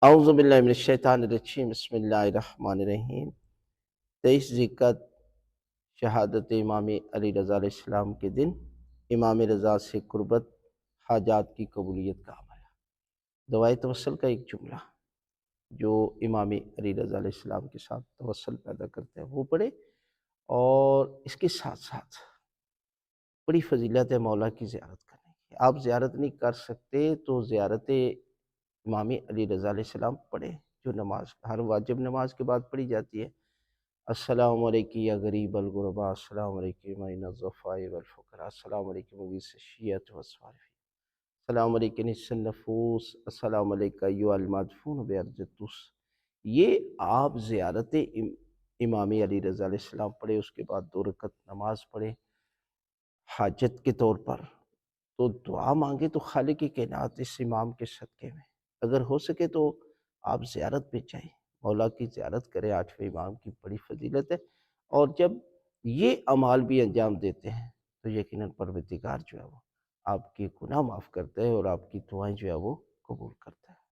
اعوذ باللہ من الشیطان الرجیم، بسم اللہ الرحمن الرحیم۔ 23 ذی-القعدہ شہادت امام علی رضا علیہ السلام کے دن امام رضا سے قربت، حاجات کی قبولیت کا عمل۔ دعائے توسل کا ایک جملہ جو امام علی رضا علیہ السلام کے ساتھ توسل پیدا کرتے ہیں وہ پڑھے، اور اس کے ساتھ ساتھ بڑی فضیلت ہے مولا کی زیارت کرنے کی۔ آپ زیارت نہیں کر سکتے تو زیارت امام علی رضا علیہ السلام پڑھے، جو نماز ہر واجب نماز کے بعد پڑھی جاتی ہے۔ السلام علیکم یا غریب الغرباء، السلام علیکم معین الضعفاء والفقراء، السلام علیکم مغیث الشیعۃ والصالحین، السلام علیکم نصف النفوس، السلام علیکم ایھا المدفون بارض الطوس۔ یہ آپ زیارت امام علی رضا علیہ السلام پڑھے، اس کے بعد 2 رکعت نماز پڑھے حاجت کے طور پر، تو دعا مانگے تو خالق کائنات اس امام کے صدقے میں، اگر ہو سکے تو آپ زیارت پہ جائیں، مولا کی زیارت کریں۔ 8ویں امام کی بڑی فضیلت ہے، اور جب یہ اعمال بھی انجام دیتے ہیں تو یقیناً پروردگار جو ہے وہ آپ کے گناہ معاف کرتا ہے اور آپ کی دعائیں جو ہے وہ قبول کرتا ہے۔